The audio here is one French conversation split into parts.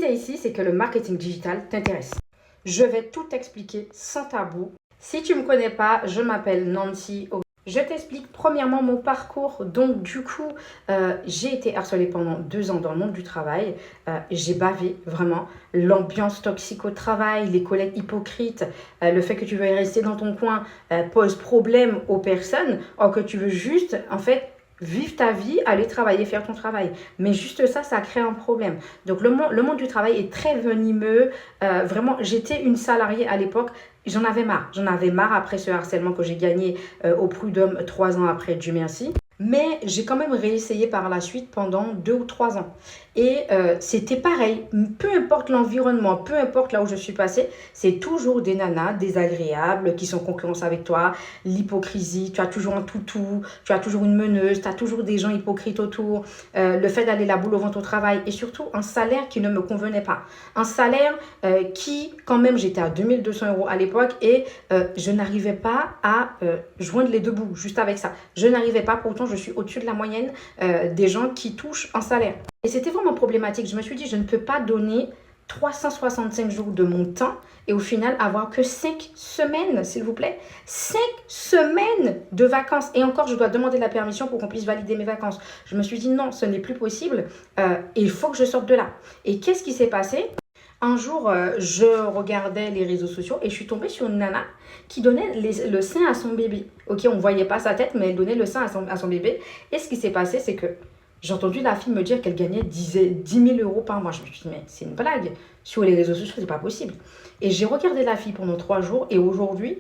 disais ici, c'est que le marketing digital t'intéresse. Je vais tout expliquer sans tabou. Si tu ne me connais pas, je m'appelle Nancy. Je t'explique premièrement mon parcours. Donc du coup, j'ai été harcelée pendant 2 ans dans le monde du travail. J'ai bavé vraiment. L'ambiance toxique au travail, les collègues hypocrites, le fait que tu veuilles rester dans ton coin pose problème aux personnes. Or que tu veux juste, en fait, vivre ta vie, aller travailler, faire ton travail. Mais juste ça, ça crée un problème. Donc le monde du travail est très venimeux. Vraiment, j'étais une salariée à l'époque. J'en avais marre. J'en avais marre après ce harcèlement que j'ai gagné au Prud'homme 3 ans après, Dieu merci. Mais j'ai quand même réessayé par la suite pendant 2 ou 3 ans. Et c'était pareil, peu importe l'environnement, peu importe là où je suis passée, c'est toujours des nanas désagréables qui sont en concurrence avec toi, l'hypocrisie, tu as toujours un toutou, tu as toujours une meneuse, tu as toujours des gens hypocrites autour, le fait d'aller la boule au ventre au travail et surtout un salaire qui ne me convenait pas. Un salaire qui, quand même, j'étais à 2200 € à l'époque et je n'arrivais pas à joindre les deux bouts juste avec ça. Je n'arrivais pas, pourtant je suis au-dessus de la moyenne des gens qui touchent un salaire. Et c'était vraiment problématique. Je me suis dit, je ne peux pas donner 365 jours de mon temps et au final avoir que 5 semaines, s'il vous plaît. 5 semaines de vacances. Et encore, je dois demander la permission pour qu'on puisse valider mes vacances. Je me suis dit, non, ce n'est plus possible. Il faut que je sorte de là. Et qu'est-ce qui s'est passé ? Un jour, je regardais les réseaux sociaux et je suis tombée sur une nana qui donnait le sein à son bébé. Ok, on ne voyait pas sa tête, mais elle donnait le sein à son bébé. Et ce qui s'est passé, c'est que j'ai entendu la fille me dire qu'elle gagnait 10 000 € par mois. Je me suis dit, mais c'est une blague. Sur les réseaux sociaux, c'est pas possible. Et j'ai regardé la fille pendant 3 jours et aujourd'hui,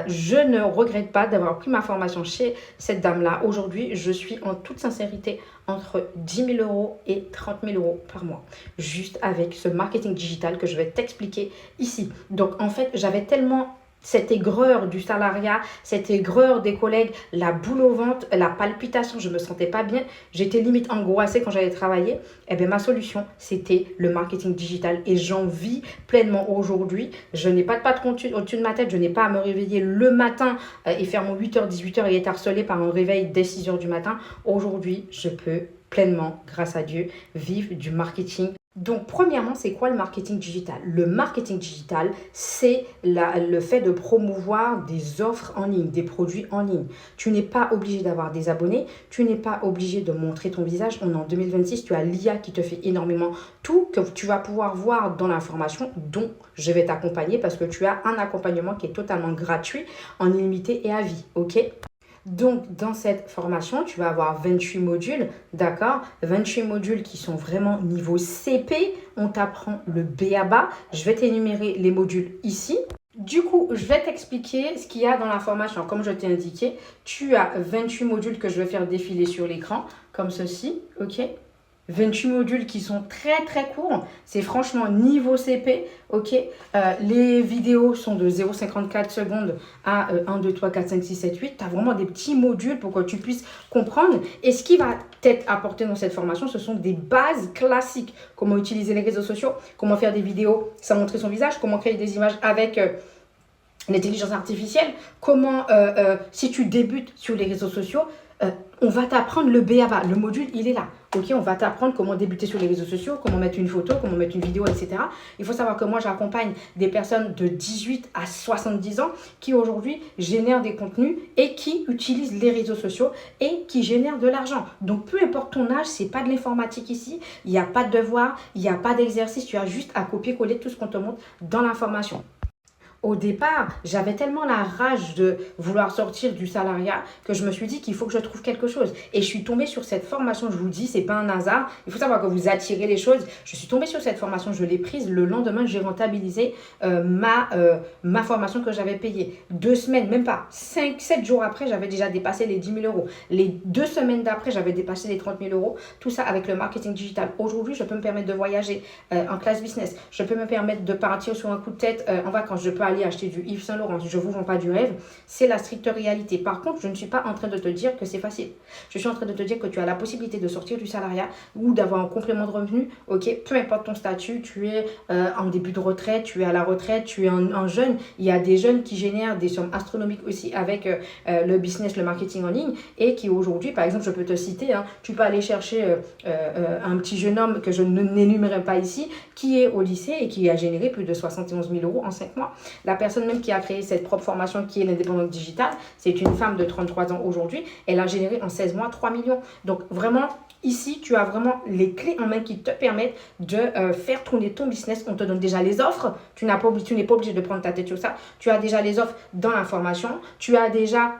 je ne regrette pas d'avoir pris ma formation chez cette dame-là. Aujourd'hui, je suis en toute sincérité entre 10 000 € et 30 000 € par mois. Juste avec ce marketing digital que je vais t'expliquer ici. Donc en fait, j'avais tellement cette aigreur du salariat, cette aigreur des collègues, la boule au ventre, la palpitation, je ne me sentais pas bien. J'étais limite angoissée quand j'allais travailler. Et bien ma solution, c'était le marketing digital. Et j'en vis pleinement aujourd'hui. Je n'ai pas de patron au-dessus de ma tête. Je n'ai pas à me réveiller le matin et faire mon 8h, 18h et être harcelée par un réveil dès 6h du matin. Aujourd'hui, je peux pleinement, grâce à Dieu, vivre du marketing. Donc, premièrement, c'est quoi le marketing digital? Le marketing digital, c'est le fait de promouvoir des offres en ligne, des produits en ligne. Tu n'es pas obligé d'avoir des abonnés, tu n'es pas obligé de montrer ton visage. On est en 2026, tu as l'IA qui te fait énormément tout, que tu vas pouvoir voir dans la formation dont je vais t'accompagner parce que tu as un accompagnement qui est totalement gratuit, en illimité et à vie, ok? Donc, dans cette formation, tu vas avoir 28 modules, d'accord? 28 modules qui sont vraiment niveau CP. On t'apprend le B.A.B.A. Je vais t'énumérer les modules ici. Du coup, je vais t'expliquer ce qu'il y a dans la formation. Comme je t'ai indiqué, tu as 28 modules que je vais faire défiler sur l'écran, comme ceci, ok? 28 modules qui sont très très courts, c'est franchement niveau CP, ok. Les vidéos sont de 0,54 secondes à 1, 2, 3, 4, 5, 6, 7, 8. Tu as vraiment des petits modules pour que tu puisses comprendre. Et ce qui va t'être apporté dans cette formation, ce sont des bases classiques. Comment utiliser les réseaux sociaux, comment faire des vidéos sans montrer son visage, comment créer des images avec l'intelligence artificielle, comment, si tu débutes sur les réseaux sociaux, on va t'apprendre le B.A.B.A. Le module, il est là. Ok, on va t'apprendre comment débuter sur les réseaux sociaux, comment mettre une photo, comment mettre une vidéo, etc. Il faut savoir que moi, j'accompagne des personnes de 18 à 70 ans qui aujourd'hui génèrent des contenus et qui utilisent les réseaux sociaux et qui génèrent de l'argent. Donc, peu importe ton âge, c'est pas de l'informatique ici. Il n'y a pas de devoir, il n'y a pas d'exercice. Tu as juste à copier-coller tout ce qu'on te montre dans l'information. Au départ, j'avais tellement la rage de vouloir sortir du salariat que je me suis dit qu'il faut que je trouve quelque chose. Et je suis tombée sur cette formation, je vous dis, c'est pas un hasard. Il faut savoir que vous attirez les choses. Je suis tombée sur cette formation, je l'ai prise. Le lendemain, j'ai rentabilisé ma formation que j'avais payée. 2 semaines, même pas, 7 jours après, j'avais déjà dépassé les 10 000 €. Les 2 semaines d'après, j'avais dépassé les 30 000 €. Tout ça avec le marketing digital. Aujourd'hui, je peux me permettre de voyager en classe business. Je peux me permettre de partir sur un coup de tête en vacances. Je peux aller acheter du Yves Saint Laurent. Je ne vous vends pas du rêve, c'est la stricte réalité. Par contre, je ne suis pas en train de te dire que c'est facile. Je suis en train de te dire que tu as la possibilité de sortir du salariat ou d'avoir un complément de revenu. Ok, peu importe ton statut, tu es en début de retraite, tu es à la retraite, tu es un jeune. Il y a des jeunes qui génèrent des sommes astronomiques aussi avec le business, le marketing en ligne et qui aujourd'hui, par exemple, je peux te citer, hein, tu peux aller chercher un petit jeune homme que je n'énumérerai pas ici, qui est au lycée et qui a généré plus de 71 000 euros en 5 mois. La personne même qui a créé cette propre formation qui est l'indépendance digitale, c'est une femme de 33 ans aujourd'hui. Elle a généré en 16 mois 3 millions. Donc vraiment, ici, tu as vraiment les clés en main qui te permettent de faire tourner ton business. On te donne déjà les offres. Tu n'es pas obligé de prendre ta tête sur ça. Tu as déjà les offres dans la formation. Tu as déjà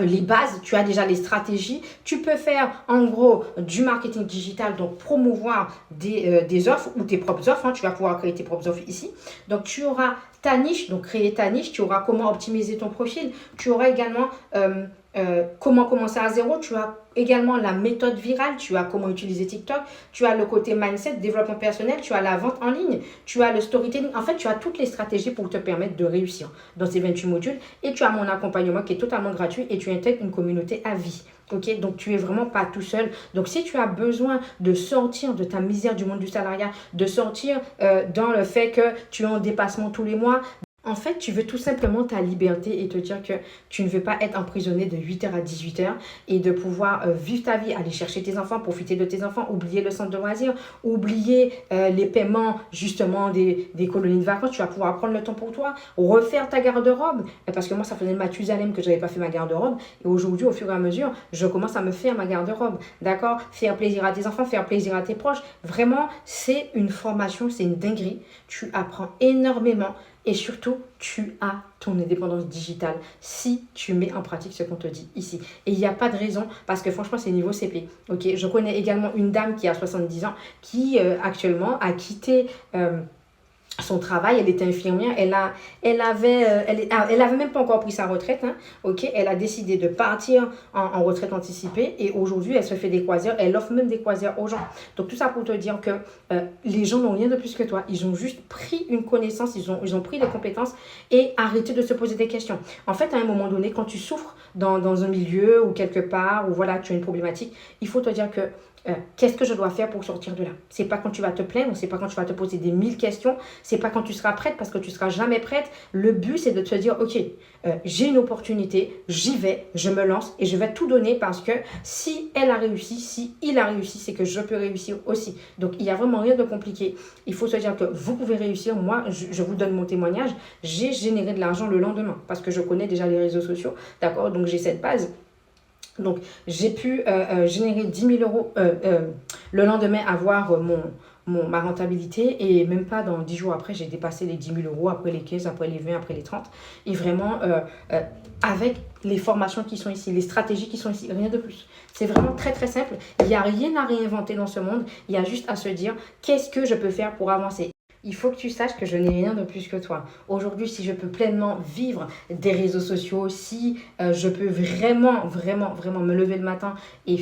les bases, tu as déjà les stratégies. Tu peux faire en gros du marketing digital, donc promouvoir des offres ou tes propres offres. Hein. Tu vas pouvoir créer tes propres offres ici. Donc tu auras ta niche, donc créer ta niche. Tu auras comment optimiser ton profil. Tu auras également comment commencer à zéro. Tu as également la méthode virale, tu as comment utiliser TikTok, tu as le côté mindset, développement personnel, tu as la vente en ligne, tu as le storytelling. En fait, tu as toutes les stratégies pour te permettre de réussir dans ces 28 modules et tu as mon accompagnement qui est totalement gratuit et tu intègres une communauté à vie. Ok, donc tu es vraiment pas tout seul. Donc si tu as besoin de sortir de ta misère du monde du salariat, de sortir dans le fait que tu es en dépassement tous les mois, en fait, tu veux tout simplement ta liberté et te dire que tu ne veux pas être emprisonné de 8h à 18h et de pouvoir vivre ta vie, aller chercher tes enfants, profiter de tes enfants, oublier le centre de loisirs, oublier les paiements justement des colonies de vacances. Tu vas pouvoir prendre le temps pour toi, refaire ta garde-robe. Parce que moi, ça faisait Mathusalem que je n'avais pas fait ma garde-robe. Et aujourd'hui, au fur et à mesure, je commence à me faire ma garde-robe. D'accord? Faire plaisir à tes enfants, faire plaisir à tes proches. Vraiment, c'est une formation, c'est une dinguerie. Tu apprends énormément. Et surtout, tu as ton indépendance digitale si tu mets en pratique ce qu'on te dit ici. Et il n'y a pas de raison parce que franchement, c'est niveau CP. Ok, je connais également une dame qui a 70 ans qui actuellement a quitté son travail. Elle était infirmière, elle avait même pas encore pris sa retraite, hein, ok, elle a décidé de partir en retraite anticipée et aujourd'hui elle se fait des croisières, elle offre même des croisières aux gens. Donc tout ça pour te dire que les gens n'ont rien de plus que toi, ils ont juste pris une connaissance, ils ont pris des compétences et arrêté de se poser des questions. En fait, à un moment donné, quand tu souffres dans un milieu ou quelque part où voilà, tu as une problématique, il faut te dire que qu'est-ce que je dois faire pour sortir de là? C'est pas quand tu vas te plaindre, c'est pas quand tu vas te poser des 1000 questions, c'est pas quand tu seras prête parce que tu seras jamais prête. Le but, c'est de te dire, ok, j'ai une opportunité, j'y vais, je me lance et je vais tout donner parce que si elle a réussi, si il a réussi, c'est que je peux réussir aussi. Donc, il n'y a vraiment rien de compliqué. Il faut se dire que vous pouvez réussir. Moi, je vous donne mon témoignage. J'ai généré de l'argent le lendemain parce que je connais déjà les réseaux sociaux, d'accord? Donc, j'ai cette base. Donc, j'ai pu générer 10 000 euros le lendemain, avoir ma rentabilité. Et même pas dans 10 jours après, j'ai dépassé les 10 000 euros, après les 15, après les 20, après les 30. Et vraiment, avec les formations qui sont ici, les stratégies qui sont ici, rien de plus. C'est vraiment très, très simple. Il n'y a rien à réinventer dans ce monde. Il y a juste à se dire, qu'est-ce que je peux faire pour avancer? Il faut que tu saches que je n'ai rien de plus que toi. Aujourd'hui, si je peux pleinement vivre des réseaux sociaux, si je peux vraiment, vraiment, vraiment me lever le matin et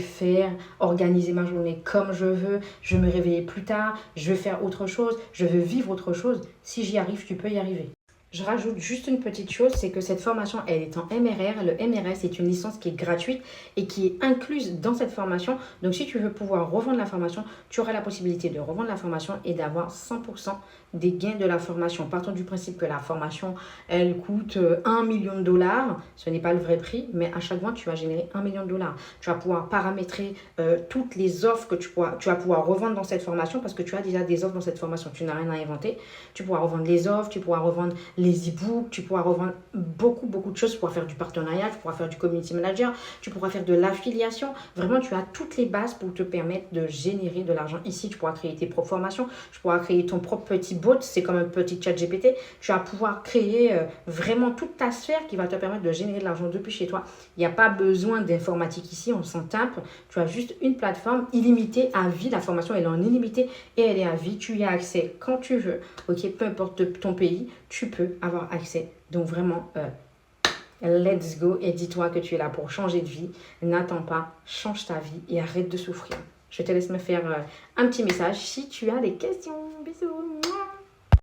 organiser ma journée comme je veux, je vais me réveiller plus tard, je veux faire autre chose, je veux vivre autre chose. Si j'y arrive, tu peux y arriver. Je rajoute juste une petite chose, c'est que cette formation, elle est en MRR. Le MRR, c'est une licence qui est gratuite et qui est incluse dans cette formation. Donc, si tu veux pouvoir revendre la formation, tu auras la possibilité de revendre la formation et d'avoir 100% des gains de la formation. Partons du principe que la formation, elle coûte 1 million de dollars. Ce n'est pas le vrai prix, mais à chaque mois, tu vas générer 1 million de dollars. Tu vas pouvoir paramétrer toutes les offres que tu vas pouvoir revendre dans cette formation parce que tu as déjà des offres dans cette formation. Tu n'as rien à inventer. Tu pourras revendre les offres, tu pourras revendre les e-books, tu pourras revendre beaucoup de choses. Tu pourras faire du partenariat, tu pourras faire du community manager, tu pourras faire de l'affiliation. Vraiment, tu as toutes les bases pour te permettre de générer de l'argent ici. Tu pourras créer tes propres formations, tu pourras créer ton propre petit bot, c'est comme un petit chat GPT. Tu vas pouvoir créer vraiment toute ta sphère qui va te permettre de générer de l'argent depuis chez toi. Il n'y a pas besoin d'informatique ici, on s'en tape. Tu as juste une plateforme illimitée à vie. La formation, elle est en illimité et elle est à vie. Tu y as accès quand tu veux. Ok, peu importe ton pays, tu peux avoir accès. Donc vraiment, let's go et dis-toi que tu es là pour changer de vie. N'attends pas, change ta vie et arrête de souffrir. Je te laisse me faire un petit message si tu as des questions. Bisous.